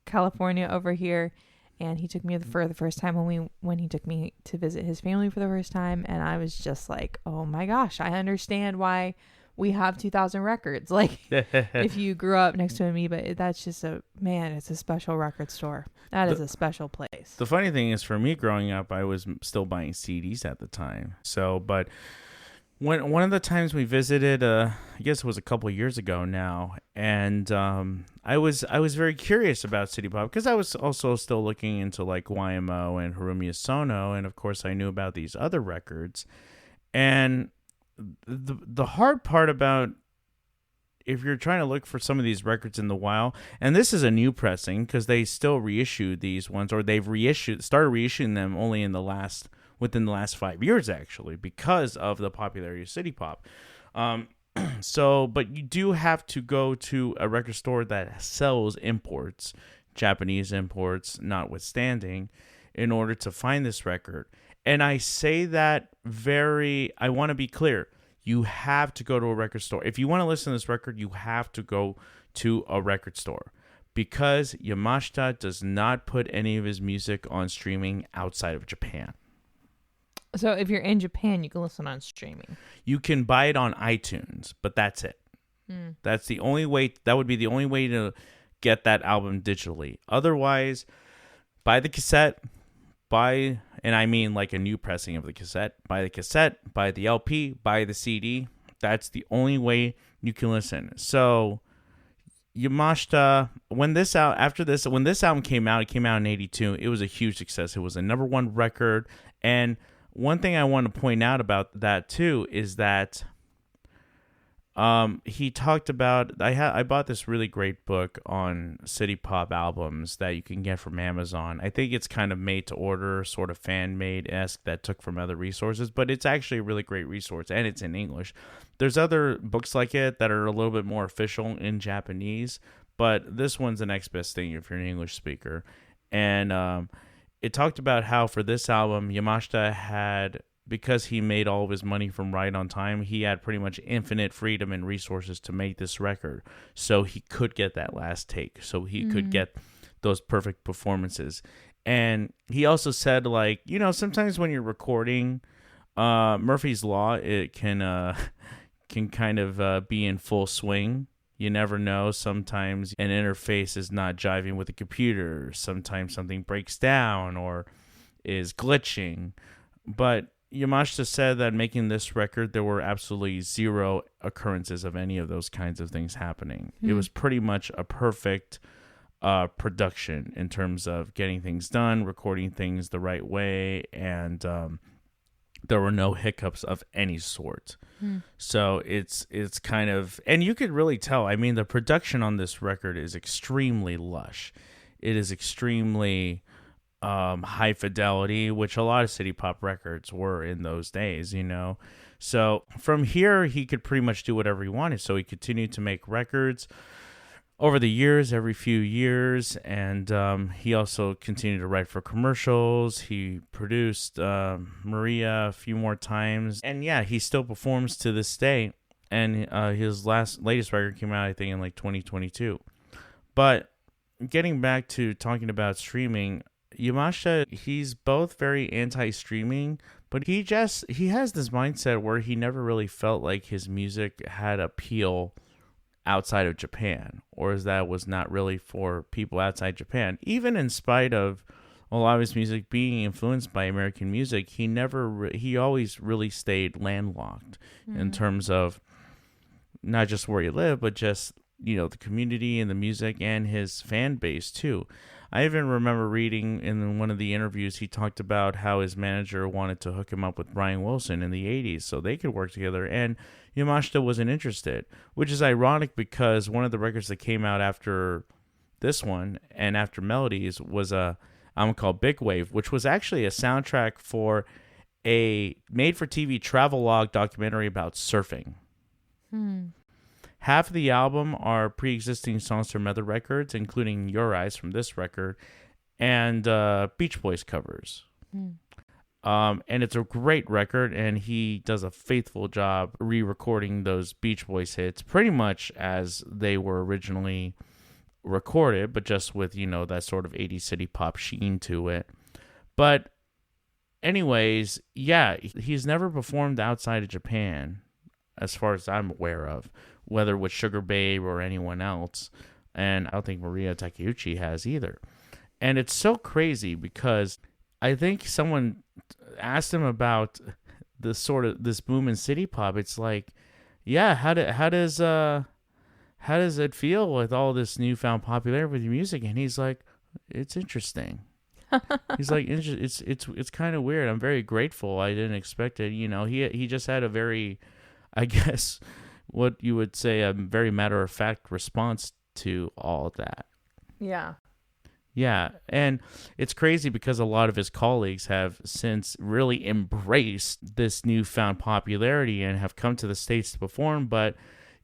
Speaker 2: California over here, and he took me for the first time when he took me to visit his family for the first time, and I was just like, oh my gosh, I understand why we have 2,000 records. Like, if you grew up next to Amoeba, that's just it's a special record store. That is a special place.
Speaker 1: The funny thing is, for me growing up, I was still buying CDs at the time. So, but one of the times we visited, I guess it was a couple of years ago now, and I was very curious about City Pop because I was also still looking into like YMO and Harumiya Sono, and of course I knew about these other records. And the hard part about if you're trying to look for some of these records in the wild, and this is a new pressing because they still reissued these ones, or they've started reissuing them only within the last 5 years, actually, because of the popularity of City Pop. But you do have to go to a record store that sells imports, Japanese imports notwithstanding, in order to find this record. And I say that I want to be clear. You have to go to a record store. If you want to listen to this record, you have to go to a record store because Yamashita does not put any of his music on streaming outside of Japan.
Speaker 2: So if you're in Japan, you can listen on streaming.
Speaker 1: You can buy it on iTunes, but that's it. That's the only way. That would be the only way to get that album digitally. Otherwise, buy the cassette, and I mean like a new pressing of the cassette. Buy the cassette, buy the LP, buy the CD. That's the only way you can listen. So Yamashita, when this album came out, it came out in 1982. It was a huge success. It was a number one record. And one thing I want to point out about that too is that He talked about I bought this really great book on city pop albums that you can get from Amazon. I think it's kind of made to order, sort of fan made esque that took from other resources, but it's actually a really great resource and it's in English. There's other books like it that are a little bit more official in Japanese, but this one's the next best thing if you're an English speaker. And it talked about how for this album, Yamashita had, because he made all of his money from Right on Time, he had pretty much infinite freedom and resources to make this record. So he could get that last take. So he could get those perfect performances. And he also said, like, sometimes when you're recording, Murphy's Law, it can kind of be in full swing. You never know. Sometimes an interface is not jiving with the computer. Sometimes something breaks down or is glitching. But Yamashita said that making this record, there were absolutely zero occurrences of any of those kinds of things happening. It was pretty much a perfect production in terms of getting things done, recording things the right way, and there were no hiccups of any sort. So it's kind of, and you could really tell, I mean, the production on this record is extremely lush. It is extremely high fidelity, which a lot of city pop records were in those days, So from here, he could pretty much do whatever he wanted. So he continued to make records over the years, every few years, and he also continued to write for commercials. He produced Maria a few more times, and yeah, he still performs to this day. And his latest record came out, I think, in like 2022. But getting back to talking about streaming, Yamashita, he's both very anti-streaming, but he has this mindset where he never really felt like his music had appeal outside of Japan, or as that was not really for people outside Japan. Even in spite of a lot of his music being influenced by American music, he always really stayed landlocked in terms of not just where he lived, but just, the community and the music and his fan base too. I even remember reading in one of the interviews, he talked about how his manager wanted to hook him up with Brian Wilson in the 80s so they could work together, and Yamashita wasn't interested, which is ironic because one of the records that came out after this one and after Melodies was a album called Big Wave, which was actually a soundtrack for a made-for-TV travelogue documentary about surfing. Half of the album are pre-existing songs from other records, including Your Eyes from this record, and Beach Boys covers. And it's a great record, and he does a faithful job re-recording those Beach Boys hits pretty much as they were originally recorded, but just with, that sort of 80s city pop sheen to it. But anyways, yeah, he's never performed outside of Japan, as far as I'm aware of, whether with Sugar Babe or anyone else. And I don't think Maria Takeuchi has either. And it's so crazy because I think someone asked him about this boom in city pop. It's like, yeah, how does it feel with all this newfound popularity with your music? And he's like, it's interesting. He's like, it's kind of weird. I'm very grateful. I didn't expect it. He just had a very, I guess, what you would say, a very matter-of-fact response to all of that.
Speaker 2: Yeah.
Speaker 1: Yeah, and it's crazy because a lot of his colleagues have since really embraced this newfound popularity and have come to the States to perform, but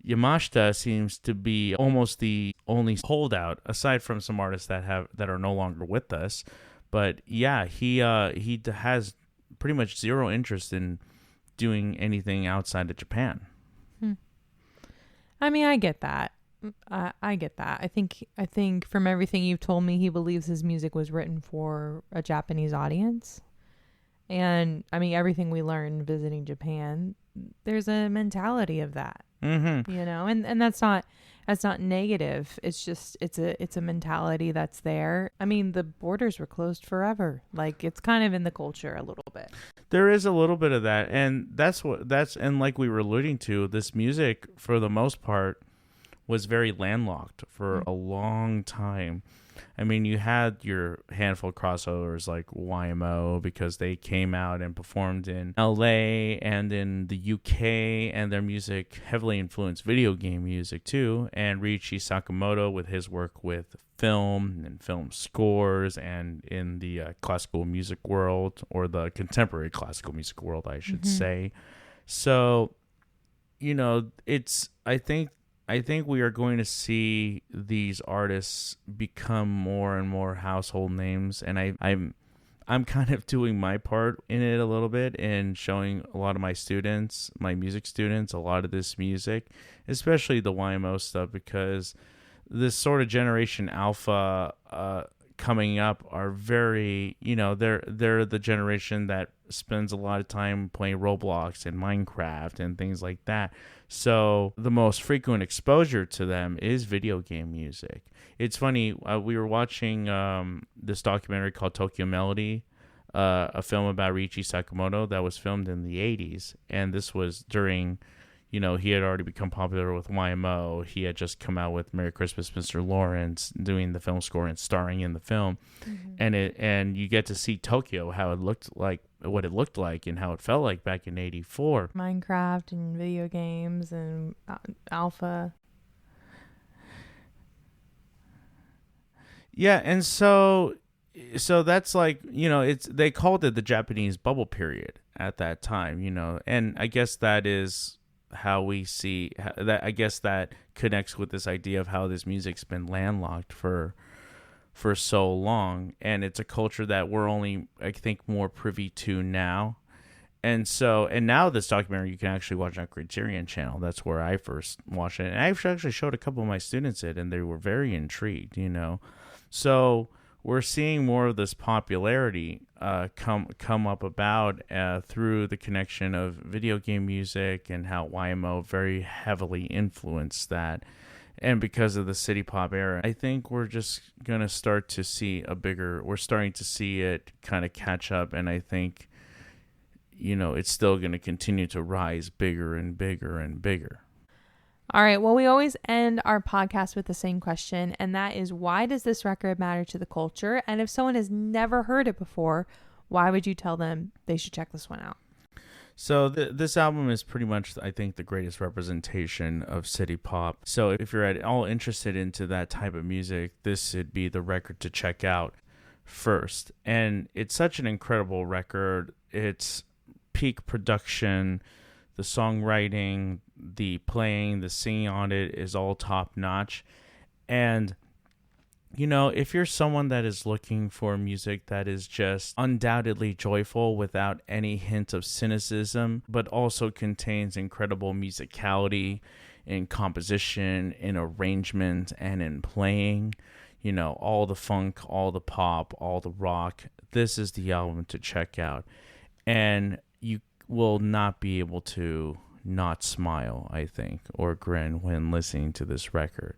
Speaker 1: Yamashita seems to be almost the only holdout, aside from some artists that are no longer with us. But yeah, he has pretty much zero interest in doing anything outside of Japan.
Speaker 2: I mean, I get that. I get that. I think from everything you've told me, he believes his music was written for a Japanese audience. And I mean, everything we learned visiting Japan, there's a mentality of that, and that's not negative. It's just, it's a mentality that's there. I mean, the borders were closed forever. Like, it's kind of in the culture a little bit.
Speaker 1: There is a little bit of that. And and like we were alluding to, this music for the most part was very landlocked for a long time. I mean, you had your handful of crossovers like YMO because they came out and performed in LA and in the UK, and their music heavily influenced video game music too. And Ryuichi Sakamoto with his work with film and film scores, and in the classical music world, or the contemporary classical music world, I should say. So, I think we are going to see these artists become more and more household names, and I'm kind of doing my part in it a little bit, and showing a lot of my students, my music students, a lot of this music, especially the YMO stuff, because this sort of generation alpha coming up are very, they're the generation that spends a lot of time playing Roblox and Minecraft and things like that. So the most frequent exposure to them is video game music. It's funny, we were watching this documentary called Tokyo Melody, a film about Ryuichi Sakamoto that was filmed in the 80s. And this was during, he had already become popular with YMO. He had just come out with Merry Christmas, Mr. Lawrence, doing the film score and starring in the film. And you get to see Tokyo, how it looked like, what it looked like, and how it felt like back in '84.
Speaker 2: Minecraft and video games and alpha.
Speaker 1: Yeah, and so that's like, they called it the Japanese bubble period at that time, and I guess that is how we see that. I guess that connects with this idea of how this music's been landlocked for so long, and it's a culture that we're only, I think, more privy to now. And now this documentary you can actually watch on Criterion Channel. That's where I first watched it, and I actually showed a couple of my students it, and they were very intrigued. So we're seeing more of this popularity come up about through the connection of video game music, and how YMO very heavily influenced that. And because of the city pop era, I think we're just going to start to see we're starting to see it kind of catch up. And I think, it's still going to continue to rise bigger and bigger and bigger.
Speaker 2: All right. Well, we always end our podcast with the same question, and that is, why does this record matter to the culture? And if someone has never heard it before, why would you tell them they should check this one out?
Speaker 1: So this album is pretty much, I think, the greatest representation of city pop. So if you're at all interested into that type of music, this would be the record to check out first. And it's such an incredible record. It's peak production, the songwriting, the playing, the singing on it is all top notch. And if you're someone that is looking for music that is just undoubtedly joyful without any hint of cynicism, but also contains incredible musicality in composition, in arrangement, and in playing, all the funk, all the pop, all the rock, this is the album to check out. And you will not be able to not smile, I think, or grin when listening to this record.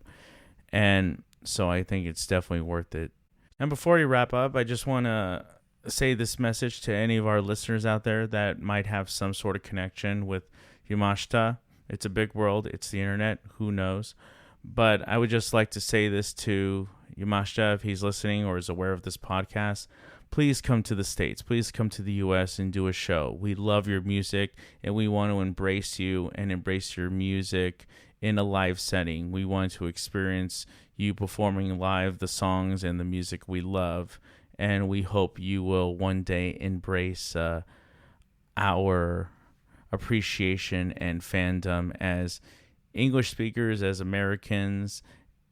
Speaker 1: And so I think it's definitely worth it. And before we wrap up, I just want to say this message to any of our listeners out there that might have some sort of connection with Yamashita. It's a big world. It's the internet. Who knows? But I would just like to say this to Yamashita, if he's listening or is aware of this podcast. Please come to the States. Please come to the U.S. and do a show. We love your music, and we want to embrace you and embrace your music in a live setting. We want to experience you performing live the songs and the music we love, and we hope you will one day embrace our appreciation and fandom as English speakers, as Americans,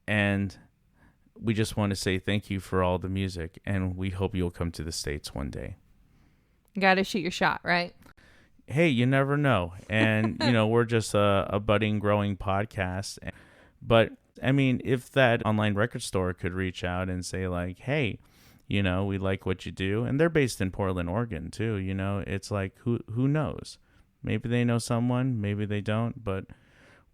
Speaker 1: and we just want to say thank you for all the music, and we hope you'll come to the States one day.
Speaker 2: You got to shoot your shot, right?
Speaker 1: Hey, you never know. And, we're just a budding, growing podcast. But, I mean, if that online record store could reach out and say, like, hey, we like what you do. And they're based in Portland, Oregon, too. It's like, who knows? Maybe they know someone. Maybe they don't. But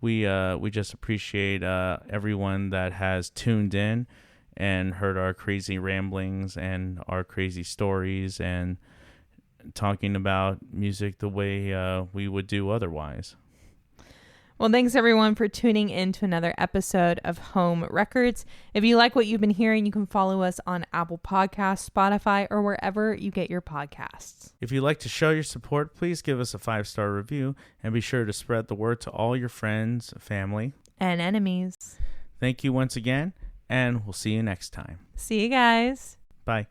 Speaker 1: we just appreciate everyone that has tuned in and heard our crazy ramblings and our crazy stories and talking about music the way we would do otherwise.
Speaker 2: Well, thanks everyone for tuning in to another episode of Home Records. If you like what you've been hearing, you can follow us on Apple Podcasts, Spotify, or wherever you get your podcasts.
Speaker 1: If you'd like to show your support, please give us a 5-star review and be sure to spread the word to all your friends, family,
Speaker 2: and enemies.
Speaker 1: Thank you once again, and we'll see you next time.
Speaker 2: See you guys.
Speaker 1: Bye.